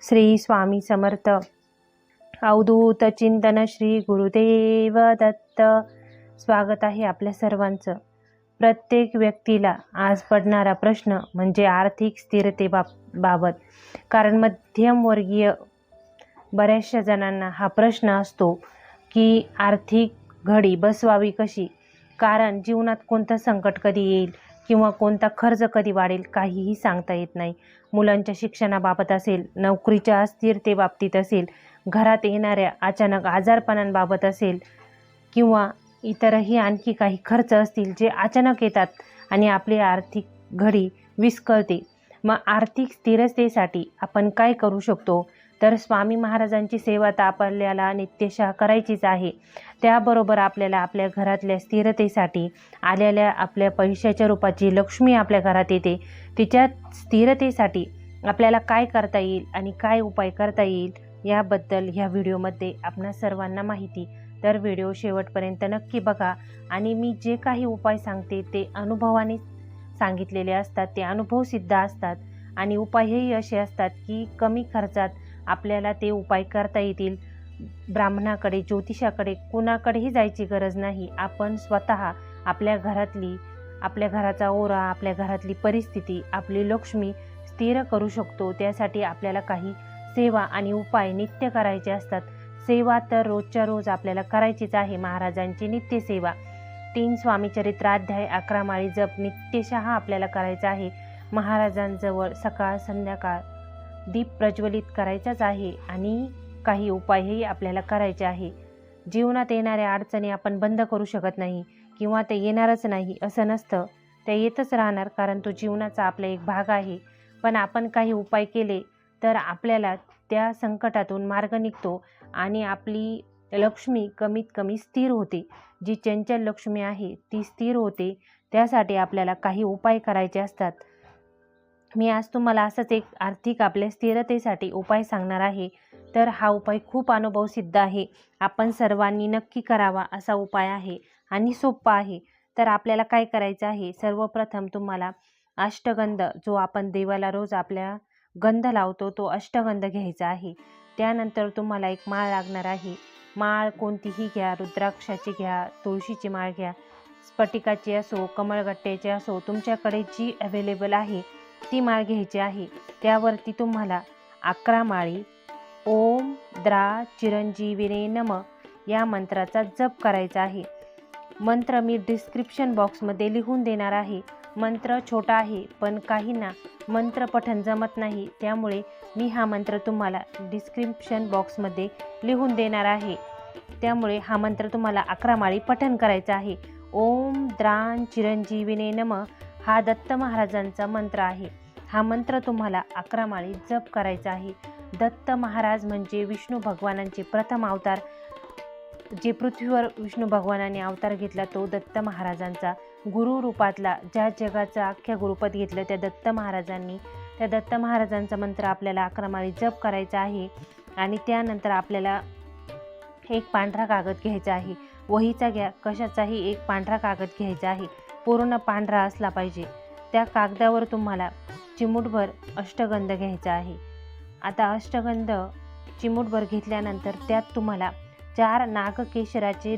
श्री स्वामी समर्थ. अवधूत चिंतन श्री गुरुदेव दत्त. स्वागत आहे आपल्या सर्वांचं. प्रत्येक व्यक्तीला आज पडणारा प्रश्न म्हणजे आर्थिक स्थिरतेबाबत. कारण मध्यमवर्गीय बऱ्याचशा जणांना हा प्रश्न असतो की आर्थिक घडी बसवावी कशी. कारण जीवनात कोणतं संकट कधी येईल किंवा कोणता खर्च कधी वाढेल काहीही सांगता येत नाही. मुलांच्या शिक्षणाबाबत असेल, नोकरीच्या अस्थिरतेबाबतीत असेल, घरात येणाऱ्या अचानक आजारपणांबाबत असेल किंवा इतरही आणखी काही खर्च असतील जे अचानक येतात आणि आपली आर्थिक घडी विस्कळते. मग आर्थिक स्थिरतेसाठी आपण काय करू शकतो? तर स्वामी महाराजांची सेवा तर आपल्याला नित्यशः करायचीच आहे. त्याबरोबर आपल्याला आपल्या घरातल्या स्थिरतेसाठी आलेल्या आपल्या पैशाच्या रूपाची लक्ष्मी आपल्या घरात येते. तिच्या स्थिरतेसाठी आपल्याला काय करता येईल आणि काय उपाय करता येईल याबद्दल ह्या व्हिडिओमध्ये आपणा सर्वांना माहिती. तर व्हिडिओ शेवटपर्यंत नक्की बघा. आणि मी जे काही उपाय सांगते ते अनुभवाने सांगितलेले असतात, ते अनुभवसिद्ध असतात आणि उपायही असे असतात की कमी खर्चात आपल्याला ते उपाय करता येतील. ब्राह्मणाकडे, ज्योतिषाकडे कुणाकडेही जायची गरज नाही. आपण स्वतः आपल्या घराचा ओरा, आपल्या घरातली परिस्थिती, आपली लक्ष्मी स्थिर करू शकतो. त्यासाठी आपल्याला काही सेवा आणि उपाय नित्य करायचे असतात. सेवा तर रोजच्या रोज आपल्याला करायचीच आहे. महाराजांची नित्य सेवा 3 स्वामी चरित्राध्याय 11 माळी जप नित्यशः आपल्याला करायचा आहे. महाराजांजवळ सकाळ संध्याकाळ दीप प्रज्वलित करायचाच आहे आणि काही उपायही आपल्याला करायचे आहे. जीवनात येणाऱ्या अडचणी आपण बंद करू शकत नाही किंवा ते येणारच नाही असं नसतं. ते येतच राहणार, कारण तो जीवनाचा आपला एक भाग आहे. पण आपण काही उपाय केले तर आपल्याला त्या संकटातून मार्ग निघतो आणि आपली लक्ष्मी कमीत कमी स्थिर होते. जी चंचल लक्ष्मी आहे ती स्थिर होते. त्यासाठी आपल्याला काही उपाय करायचे असतात. मी आज तुम्हाला असंच एक आर्थिक आपल्या स्थिरतेसाठी उपाय सांगणार आहे. तर हा उपाय खूप अनुभवसिद्ध आहे. आपण सर्वांनी नक्की करावा असा उपाय आहे आणि सोपा आहे. तर आपल्याला काय करायचं आहे? सर्वप्रथम तुम्हाला अष्टगंध, जो आपण देवाला रोज आपल्या गंध लावतो, तो अष्टगंध घ्यायचा आहे. त्यानंतर तुम्हाला एक माळ लागणार आहे. माळ कोणतीही घ्या, रुद्राक्षाची घ्या, तुळशीची माळ घ्या, स्फटिकाची असो, कमळगट्ट्याची असो, तुमच्याकडे जी अवेलेबल आहे ती माळ घ्यायची आहे. त्यावरती तुम्हाला 11 माळी ओम द्रा चिरंजीविने नमः या मंत्राचा जप करायचा आहे. मंत्र मी डिस्क्रिप्शन बॉक्समध्ये लिहून देणार आहे. मंत्र छोटा आहे, पण काहींना मंत्र पठण जमत नाही, त्यामुळे मी हा मंत्र तुम्हाला डिस्क्रिप्शन बॉक्समध्ये लिहून देणार आहे. त्यामुळे हा मंत्र तुम्हाला 11 माळी पठण करायचा आहे. ओम द्रां चिरंजीविने नमः हा दत्त महाराजांचा मंत्र आहे. हा मंत्र तुम्हाला 11 माळी जप करायचा आहे. दत्त महाराज म्हणजे विष्णू भगवानांचे प्रथम अवतार. जे पृथ्वीवर विष्णू भगवानाने अवतार घेतला तो दत्त महाराजांचा. गुरु रूपातला, ज्या जगाचं अख्ख्या गुरुपद घेतलं त्या दत्त महाराजांचा मंत्र आपल्याला 11 माळी जप करायचा आहे. आणि त्यानंतर आपल्याला एक पांढरा कागद घ्यायचा आहे. वहीचा घ्या, कशाचाही एक पांढरा कागद घ्यायचा आहे. पूर्ण पांढरा असला पाहिजे. त्या कागदावर तुम्हाला चिमूटभर अष्टगंध घ्यायचा आहे. आता अष्टगंध चिमूटभर घेतल्यानंतर त्यात तुम्हाला 4 नागकेशराचे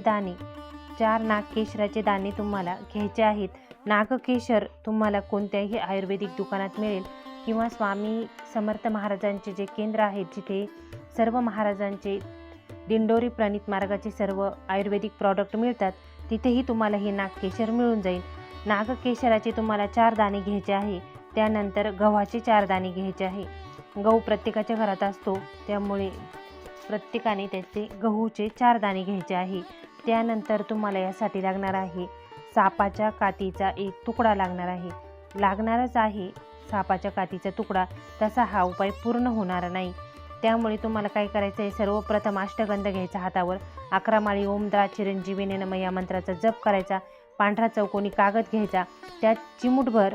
दाणे तुम्हाला घ्यायचे आहेत. नागकेशर तुम्हाला कोणत्याही आयुर्वेदिक दुकानात मिळेल किंवा स्वामी समर्थ महाराजांचे जे केंद्र आहेत, जिथे सर्व महाराजांचे दिंडोरी प्रणित मार्गाचे सर्व आयुर्वेदिक प्रॉडक्ट मिळतात, तिथेही तुम्हाला हे नागकेशर मिळून जाईल. नागकेशराचे तुम्हाला 4 दाणे घ्यायचे आहे. त्यानंतर गव्हाचे 4 दाणे घ्यायचे आहे. गहू प्रत्येकाच्या घरात असतो, त्यामुळे प्रत्येकाने त्याचे गहूचे 4 दाणे घ्यायचे आहे. त्यानंतर तुम्हाला यासाठी लागणार आहे सापाच्या कातीचा एक तुकडा लागणारच आहे. सापाच्या कातीचा तुकडा, तसा हा उपाय पूर्ण होणार नाही. त्यामुळे तुम्हाला काय करायचं आहे? सर्वप्रथम अष्टगंध घ्यायचा हातावर. 11 माळी ओम द्रा चिरंजीविने नमः या मंत्राचा जप करायचा. पांढरा चौकोनी कागद घ्यायचा, त्यात चिमूटभर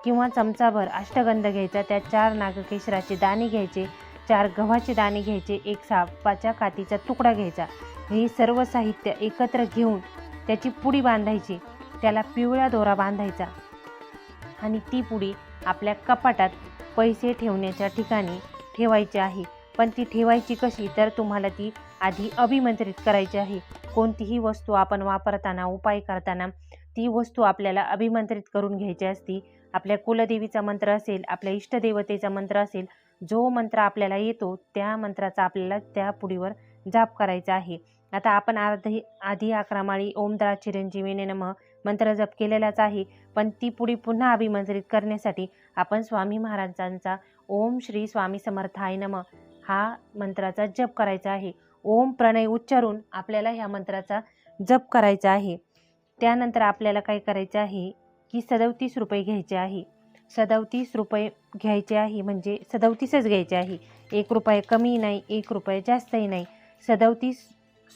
किंवा चमचाभर अष्टगंध घ्यायचा. त्यात 4 नागकेशराचे दाणे घ्यायचे, 4 गव्हाचे दाणे घ्यायचे, एक सापाच्या कातीचा तुकडा घ्यायचा. हे सर्व साहित्य एकत्र घेऊन त्याची पुडी बांधायची. त्याला पिवळा दोरा बांधायचा आणि ती पुडी आपल्या कपाटात पैसे ठेवण्याच्या ठिकाणी ठेवायची आहे. पण ती ठेवायची कशी, तर तुम्हाला ती आधी अभिमंत्रित करायची आहे. कोणतीही वस्तू आपण वापरताना, उपाय करताना ती वस्तू आपल्याला अभिमंत्रित करून घ्यायची असते. आपल्या कुलदेवीचा मंत्र असेल, आपल्या इष्टदेवतेचा मंत्र असेल, जो मंत्र आपल्याला येतो त्या मंत्राचा आपल्याला त्या पुडीवर जाप करायचा आहे. आता आपण आधी 11 माळी ओम द्रा चिरंजीवेने नमः मंत्र जप केलेलाच आहे. पण ती पुडी पुन्हा अभिमंत्रित करण्यासाठी आपण स्वामी महाराजांचा ओम श्री स्वामी समर्थाय नमः हा मंत्राचा जप करायचा आहे. ओम प्रणय उच्चारून आपल्याला ह्या मंत्राचा जप करायचा आहे. त्यानंतर आपल्याला काय करायचं आहे की 37 रुपये घ्यायचे आहे. 37 रुपये घ्यायचे आहे, म्हणजे 37च घ्यायचे आहे. 1 रुपये कमी नाही, 1 रुपये जास्तही नाही. 37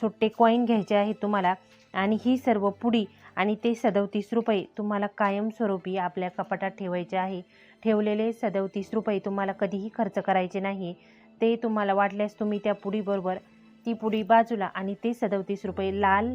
सुट्टे कॉईन घ्यायचे आहे तुम्हाला. आणि ही सर्व पुडी आणि ते 37 रुपये तुम्हाला कायमस्वरूपी आपल्या कपाटात ठेवायचे आहे. ठेवलेले 37 रुपये तुम्हाला कधीही खर्च करायचे नाही. ते तुम्हाला वाटल्यास तुम्ही त्या पुडीबरोबर ती पुडी बाजूला आणि ते 37 रुपये लाल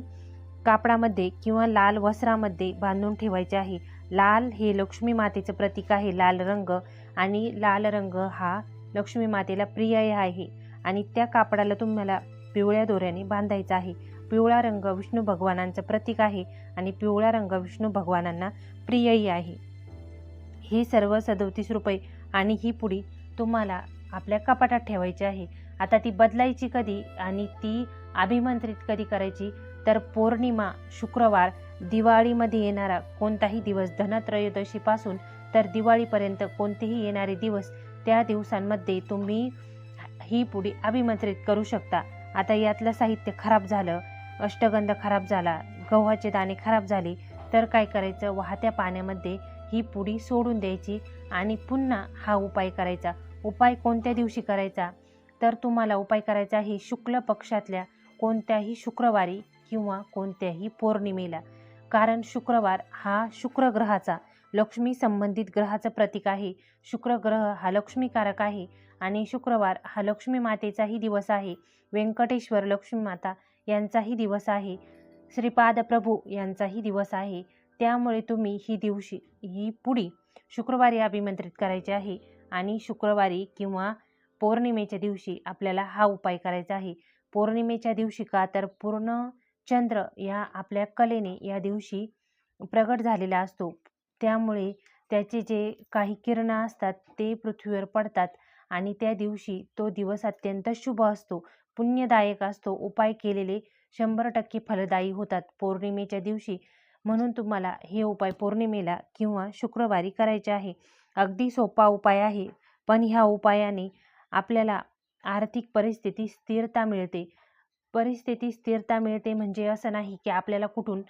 कापडामध्ये किंवा लाल वस्त्रामध्ये बांधून ठेवायचे आहे. लाल हे लक्ष्मी मातेचं प्रतीक आहे. लाल रंग, आणि लाल रंग हा लक्ष्मी मातेला प्रिय आहे. आणि त्या कापडाला तुम्हाला पिवळ्या दोऱ्याने बांधायचा आहे. पिवळा रंग विष्णू भगवानांचं प्रतीक आहे आणि पिवळा रंग विष्णू भगवानांना प्रियही आहे. हे सर्व 37 रुपये आणि ही पुडी तुम्हाला आपल्या कपाटात ठेवायची आहे. आता ती बदलायची कधी आणि ती अभिमंत्रित कधी करायची, तर पौर्णिमा, शुक्रवार, दिवाळीमध्ये येणारा कोणताही दिवस, धनत्रयोदशीपासून तर दिवाळीपर्यंत कोणतेही येणारे दिवस, त्या दिवसांमध्ये तुम्ही ही पुडी अभिमंत्रित करू शकता. आता यातलं साहित्य खराब झालं, अष्टगंध खराब झाला, गव्हाचे दाणे खराब झाले, तर काय करायचं, वाहत्या पाण्यामध्ये ही पुडी सोडून द्यायची आणि पुन्हा हा उपाय करायचा. उपाय कोणत्या दिवशी करायचा, तर तुम्हाला उपाय करायचा आहे शुक्ल पक्षातल्या कोणत्याही शुक्रवारी किंवा कोणत्याही पौर्णिमेला. कारण शुक्रवार हा शुक्र ग्रहाचा, लक्ष्मी संबंधित ग्रहाचं प्रतीक आहे. शुक्र ग्रह हा लक्ष्मीकारक आहे आणि शुक्रवार हा लक्ष्मी मातेचाही दिवस आहे. व्यंकटेश्वर लक्ष्मी माता यांचाही दिवस आहे. श्रीपाद प्रभू यांचाही दिवस आहे. त्यामुळे तुम्ही ही पुडी शुक्रवारी अभिमंत्रित करायची आहे आणि शुक्रवारी किंवा पौर्णिमेच्या दिवशी आपल्याला हा उपाय करायचा आहे. पौर्णिमेच्या दिवशी का, तर पूर्ण चंद्र या आपल्या कलेने या दिवशी प्रगट झालेला असतो. त्यामुळे त्याचे जे काही किरणं असतात ते पृथ्वीवर पडतात आणि त्या दिवशी तो दिवस अत्यंत शुभ असतो, पुण्यदायक असतो. उपाय केलेले 100% फलदायी होतात पौर्णिमेच्या दिवशी. म्हणून तुम्हाला हे उपाय पौर्णिमेला किंवा शुक्रवारी करायचे आहे. अगदी सोपा उपाय आहे, पण ह्या उपायाने आपल्याला आर्थिक परिस्थिती स्थिरता मिळते. परिस्थिती स्थिरता मिळते म्हणजे असं नाही की आपल्याला कुठून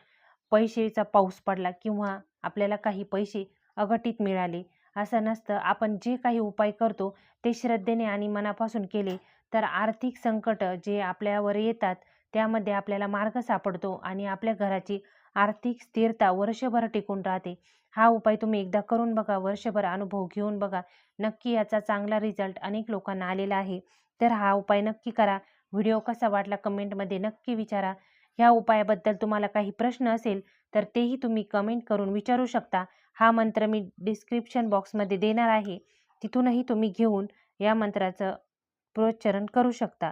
पैशाचा पाऊस पडला किंवा आपल्याला काही पैसे अघटित मिळाले, असं नसतं. आपण जे काही उपाय करतो ते श्रद्धेने आणि मनापासून केले तर आर्थिक संकट जे आपल्यावर येतात त्यामध्ये आपल्याला मार्ग सापडतो आणि आपल्या घराची आर्थिक स्थिरता वर्षभर टिकून राहते. हा उपाय तुम्ही एकदा करून बघा, वर्षभर अनुभव घेऊन बघा. नक्की याचा चांगला रिझल्ट अनेक लोकांना आलेला आहे. तर हा उपाय नक्की करा. व्हिडिओ कसा वाटला कमेंटमध्ये नक्की विचारा. ह्या उपायाबद्दल तुम्हाला काही प्रश्न असेल तर तेही तुम्ही कमेंट करून विचारू शकता. हा मंत्र मी डिस्क्रिप्शन बॉक्समध्ये देणार आहे, तिथूनही तुम्ही घेऊन या मंत्राचं प्रोच्चारण करू शकता.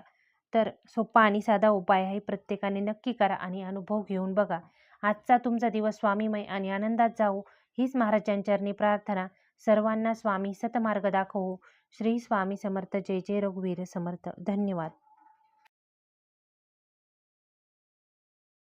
तर सोपा आणि साधा उपाय आहे, प्रत्येकाने नक्की करा आणि अनुभव घेऊन बघा. आजचा तुमचा दिवस स्वामीमय आणि आनंदात जावो हीच महाराजांचरणी प्रार्थना. सर्वांना स्वामी सतमार्ग दाखवो. श्री स्वामी समर्थ. जय जय रघुवीर समर्थ. धन्यवाद.